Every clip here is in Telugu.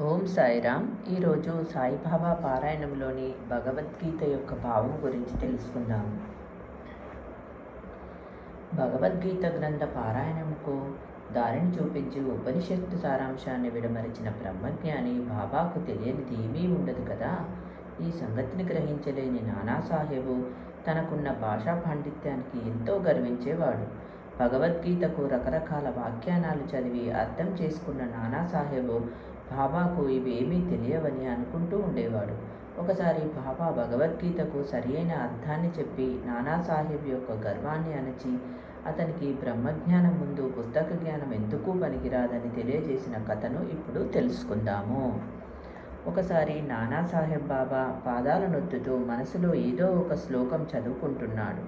ఓం సాయిరామ్. ఈరోజు సాయిబాబా పారాయణంలోని భగవద్గీత యొక్క భావం గురించి తెలుసుకుందాము. భగవద్గీత గ్రంథ పారాయణంకు దారిని చూపించి ఉపనిషత్తు సారాంశాన్ని విడమరిచిన బ్రహ్మజ్ఞాని బాబాకు తెలియనిది ఏమీ ఉండదు కదా. ఈ సంగతిని గ్రహించలేని నానాసాహెబు తనకున్న భాషా పాండిత్యానికి ఎంతో గర్వించేవాడు. భగవద్గీతకు రకరకాల వ్యాఖ్యానాలు చదివి అర్థం చేసుకున్న నానాసాహెబు బాబాకు ఇవేమీ తెలియవని అనుకుంటూ ఉండేవాడు. ఒకసారి బాబా భగవద్గీతకు సరియైన అర్థాన్ని చెప్పి నానాసాహెబ్ యొక్క గర్వాన్ని అణచి అతనికి బ్రహ్మజ్ఞానం ముందు పుస్తక జ్ఞానం ఎందుకు పనికిరాదని తెలియజేసిన కథను ఇప్పుడు తెలుసుకుందాము. ఒకసారి నానాసాహెబ్ బాబా పాదాల నొత్తుతూ మనసులో ఏదో ఒక శ్లోకం చదువుకుంటున్నాడు.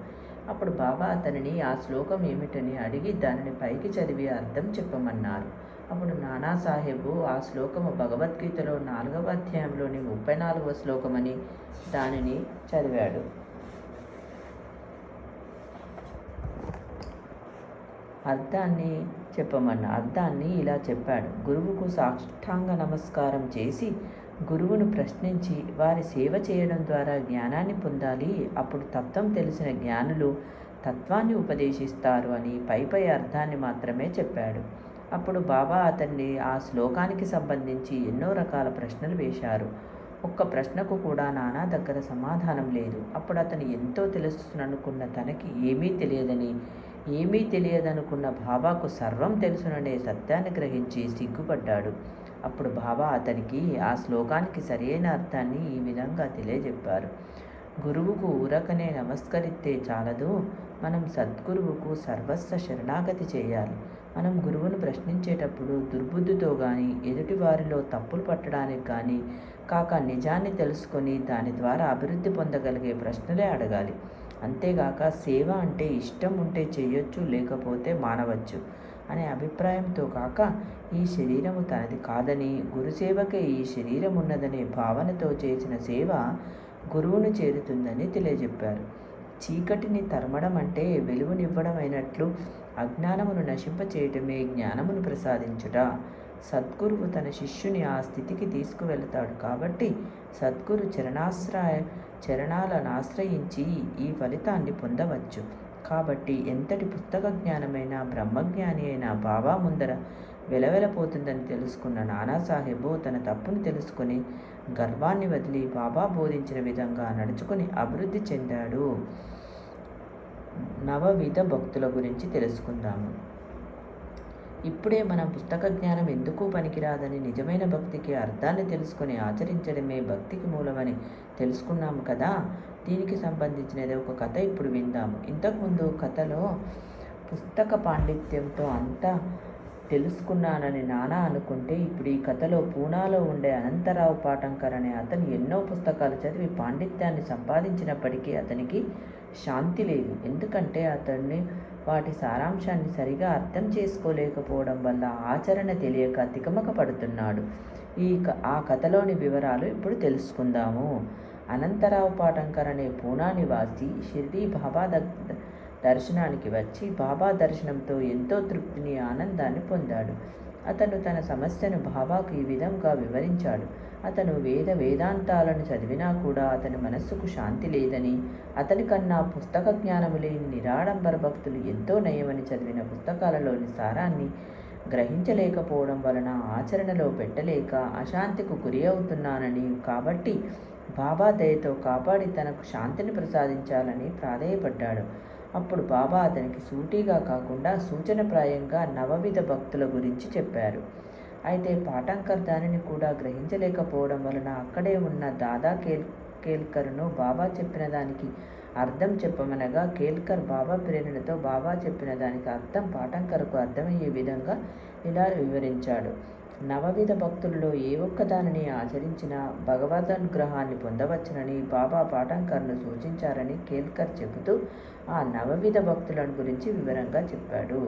అప్పుడు బాబా అతనిని ఆ శ్లోకం ఏమిటని అడిగి దానిని పైకి చదివి అర్థం చెప్పమన్నారు. అప్పుడు నానాసాహెబు ఆ శ్లోకము భగవద్గీతలో 4వ అధ్యాయంలోని 34వ శ్లోకమని దానిని చదివాడు. అర్థాన్ని ఇలా చెప్పాడు. గురువుకు సాష్టాంగ నమస్కారం చేసి గురువును ప్రశ్నించి వారి సేవ చేయడం ద్వారా జ్ఞానాన్ని పొందాలి. అప్పుడు తత్వం తెలిసిన జ్ఞానులు తత్వాన్ని ఉపదేశిస్తారు అని పై అర్థాన్ని మాత్రమే చెప్పాడు. అప్పుడు బాబా అతన్ని ఆ శ్లోకానికి సంబంధించి ఎన్నో రకాల ప్రశ్నలు వేశారు. ఒక్క ప్రశ్నకు కూడా నానా దగ్గర సమాధానం లేదు. అప్పుడు అతను ఎంతో తెలుసుననుకున్న తనకి ఏమీ తెలియదనుకున్న బాబాకు సర్వం తెలుసుననే సత్యాన్ని గ్రహించి సిగ్గుపడ్డాడు. అప్పుడు బాబా అతనికి ఆ శ్లోకానికి సరైన అర్థాన్ని ఈ విధంగా తెలియజెప్పారు. గురువుకు ఊరకనే నమస్కరిస్తే చాలదు, మనం సద్గురువుకు సర్వస్వ శరణాగతి చేయాలి. మనం గురువును ప్రశ్నించేటప్పుడు దుర్బుద్ధితో కానీ ఎదుటి వారిలో తప్పులు పట్టడానికి కానీ కాక నిజాన్ని తెలుసుకొని దాని ద్వారా అభివృద్ధి పొందగలిగే ప్రశ్నలే అడగాలి. అంతేగాక సేవ అంటే ఇష్టం ఉంటే చేయొచ్చు, లేకపోతే మానవచ్చు అనే అభిప్రాయంతో కాక ఈ శరీరము తనది కాదని గురుసేవకే ఈ శరీరం ఉన్నదనే భావనతో చేసిన సేవ గురువును చేరుతుందని తెలియజెప్పారు. చీకటిని తరమడం అంటే వెలుగునివ్వడం అయినట్లు అజ్ఞానమును నశింపచేయటమే జ్ఞానమును ప్రసాదించుట. సద్గురువు తన శిష్యుని ఆ స్థితికి తీసుకువెళతాడు. కాబట్టి సద్గురు చరణాలను ఆశ్రయించి ఈ ఫలితాన్ని పొందవచ్చు. కాబట్టి ఎంతటి పుస్తక జ్ఞానమైనా బ్రహ్మజ్ఞాని అయిన బాబా ముందర వెలవెలపోతుందని తెలుసుకున్న నానాసాహెబు తన తప్పును తెలుసుకొని గర్వాన్ని వదిలి బాబా బోధించిన విధంగా నడుచుకుని అభివృద్ధి చెందాడు. నవవిధ భక్తుల గురించి తెలుసుకుందాము. ఇప్పుడే మనం పుస్తక జ్ఞానం ఎందుకు పనికిరాదని నిజమైన భక్తికి అర్థాన్ని తెలుసుకొని ఆచరించడమే భక్తికి మూలమని తెలుసుకున్నాము కదా. దీనికి సంబంధించినది ఒక కథ ఇప్పుడు విందాము. ఇంతకుముందు కథలో పుస్తక పాండిత్యంతో అంతా తెలుసుకున్నానని నానా అనుకుంటే ఇప్పుడు ఈ కథలో పూనాలో ఉండే అనంతరావు పాటంకర్ అనే అతను ఎన్నో పుస్తకాలు చదివి పాండిత్యాన్ని సంపాదించినప్పటికీ అతనికి శాంతి లేదు. ఎందుకంటే అతన్ని వాటి సారాంశాన్ని సరిగా అర్థం చేసుకోలేకపోవడం వల్ల ఆచరణ తెలియక తికమక పడుతున్నాడు. ఆ కథలోని వివరాలు ఇప్పుడు తెలుసుకుందాము. అనంతరావు పాటంకర్ అనే పూనా నివాసి షిర్డీ బాబా దర్శనానికి వచ్చి బాబా దర్శనంతో ఎంతో తృప్తిని ఆనందాన్ని పొందాడు. అతను తన సమస్యను బాబాకు ఈ విధంగా వివరించాడు. అతను వేదాంతాలను చదివినా కూడా అతని మనస్సుకు శాంతి లేదని, అతని కన్నా పుస్తక జ్ఞానము లేని నిరాడంబర భక్తులు ఎంతో నయమని చదివిన పుస్తకాలలోని సారాన్ని గ్రహించలేకపోవడం వలన ఆచరణలో పెట్టలేక అశాంతికి గురి అవుతున్నానని, కాబట్టి బాబా దయతో కాపాడి తనకు శాంతిని ప్రసాదించాలని ప్రాధేయపడ్డాడు. అప్పుడు బాబా అతనికి సూటిగా కాకుండా సూచనప్రాయంగా నవవిధ భక్తుల గురించి చెప్పారు. అయితే పాటంకర్ దానిని కూడా గ్రహించలేకపోవడం వలన అక్కడే ఉన్న దాదా కేల్కర్ను బాబా చెప్పిన దానికి అర్థం చెప్పమనగా కేల్కర్ బాబా ప్రేరణతో బాబా చెప్పిన దానికి అర్థం పాటంకర్కు అర్థమయ్యే విధంగా ఇలా వివరించాడు. నవవిధ భక్తుల్లో ఏ ఒక్కదానిని ఆచరించినా భగవదనుగ్రహాన్ని పొందవచ్చునని బాబా పాటంకర్ను సూచించారని కేల్కర్ చెబుతూ ఆ నవవిధ భక్తులను గురించి వివరంగా చెప్పాడు.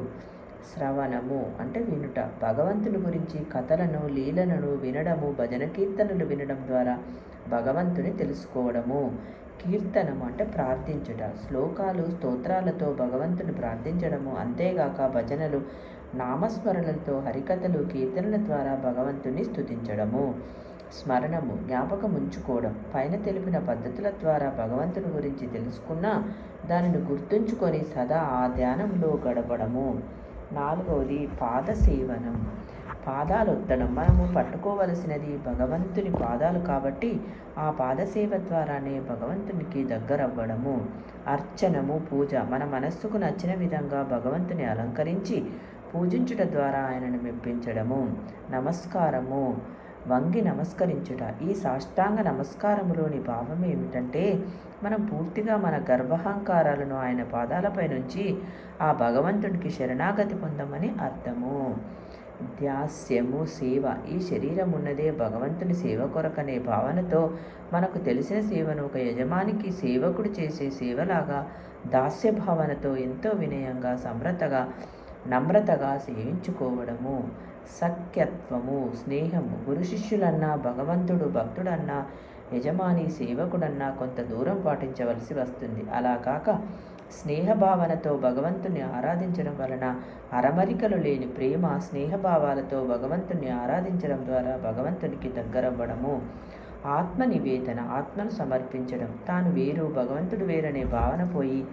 శ్రవణము అంటే వినుట, భగవంతుని గురించి కథలను లీలలను వినడము, భజన కీర్తనలు వినడం ద్వారా భగవంతుని తెలుసుకోవడము. కీర్తనము అంటే ప్రార్థించుట, శ్లోకాలు స్తోత్రాలతో భగవంతుని ప్రార్థించడము. అంతేగాక భజనలు నామస్మరణలతో హరికథలు కీర్తనల ద్వారా భగవంతుని స్తుతించడము. స్మరణము, జ్ఞాపకం ఉంచుకోవడం. పైన తెలిపిన పద్ధతుల ద్వారా భగవంతుని గురించి తెలుసుకున్నా దానిని గుర్తుంచుకొని సదా ఆ ధ్యానంలో గడపడము. 4వది పాదసేవనం. పాదాలొత్తడం. మనము పట్టుకోవలసినది భగవంతుని పాదాలు కాబట్టి ఆ పాదసేవ ద్వారానే భగవంతునికి దగ్గరవ్వడము. అర్చనము, పూజ. మన మనస్సుకు నచ్చిన విధంగా భగవంతుని అలంకరించి పూజించుట ద్వారా ఆయనను మెప్పించడము. నమస్కారము, వంగి నమస్కరించుట. ఈ సాష్టాంగ నమస్కారములోని భావం ఏమిటంటే మనం పూర్తిగా మన గర్వహంకారాలను ఆయన పాదాలపై నుంచి ఆ భగవంతునికి శరణాగతి పొందమని అర్థము. దాస్యము, సేవ. ఈ శరీరం ఉన్నదే భగవంతుని సేవ కొరకనే భావనతో మనకు తెలిసిన సేవను ఒక యజమానికి సేవకుడు చేసే సేవలాగా దాస్య భావనతో ఎంతో వినయంగా నమ్రతగా సేవించుకోవడము. సఖ్యత్వము, స్నేహము. గురు శిష్యులన్నా, భగవంతుడు భక్తుడన్నా, యజమాని సేవకుడన్నా కొంత దూరం పాటించవలసి వస్తుంది. అలా కాక స్నేహభావనతో భగవంతుని ఆరాధించడం వలన అరమరికలు లేని ప్రేమ, స్నేహభావాలతో భగవంతుని ఆరాధించడం ద్వారా భగవంతునికి దగ్గరవ్వడము. ఆత్మ నివేదన. ఆత్మను సమర్పించడం. తాను వేరు, భగవంతుడు వేరనే భావన పోయి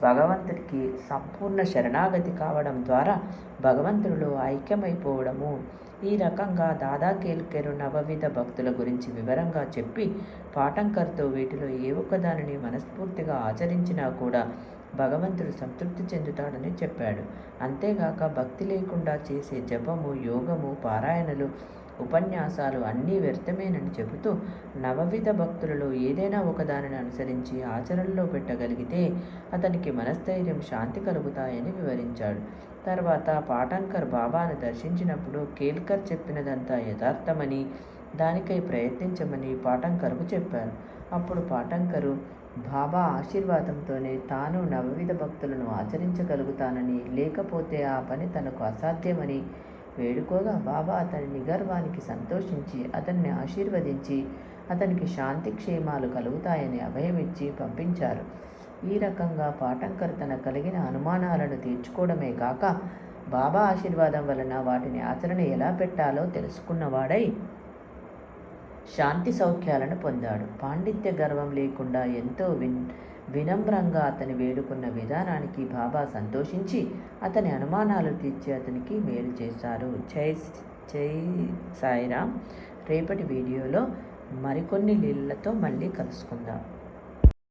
భగవంతుడికి సంపూర్ణ శరణాగతి కావడం ద్వారా భగవంతుడిలో ఐక్యమైపోవడము. ఈ రకంగా దాదా కేల్కర్ నవవిధ భక్తుల గురించి వివరంగా చెప్పి పాఠంకర్తో వీటిలో ఏ ఒక్కదానిని మనస్ఫూర్తిగా ఆచరించినా కూడా భగవంతుడు సంతృప్తి చెందుతాడని చెప్పాడు. అంతేగాక భక్తి లేకుండా చేసే జపము, యోగము, పారాయణలు, ఉపన్యాసాలు అన్నీ వ్యర్థమేనని చెబుతూ నవవిధ భక్తులలో ఏదైనా ఒకదానిని అనుసరించి ఆచరణలో పెట్టగలిగితే అతనికి మనస్థైర్యం, శాంతి కలుగుతాయని వివరించాడు. తర్వాత పాఠంకర్ బాబాను దర్శించినప్పుడు కేల్కర్ చెప్పినదంతా యథార్థమని, దానికై ప్రయత్నించమని పాఠంకర్కు చెప్పారు. అప్పుడు పాఠంకరు బాబా ఆశీర్వాదంతోనే తాను నవవిధ భక్తులను ఆచరించగలుగుతానని, లేకపోతే ఆ పని తనకు అసాధ్యమని వేడుకోగా బాబా అతని నిగర్వానికి సంతోషించి అతన్ని ఆశీర్వదించి అతనికి శాంతి క్షేమాలు కలుగుతాయని అభయమిచ్చి పంపించారు. ఈ రకంగా పాఠంకర్ తన కలిగిన అనుమానాలను తీర్చుకోవడమే కాక బాబా ఆశీర్వాదం వలన వాటిని ఆచరణ ఎలా పెట్టాలో తెలుసుకున్నవాడై శాంతి సౌఖ్యాలను పొందాడు. పాండిత్య గర్వం లేకుండా ఎంతో వినమ్రంగా అతని వేడుకున్న విధానానికి బాబా సంతోషించి అతని అనుమానాలు తీర్చి అతనికి మేలు చేశారు. జై సాయిరామ్. రేపటి వీడియోలో మరికొన్ని లీలలతో మళ్ళీ కలుసుకుందాం.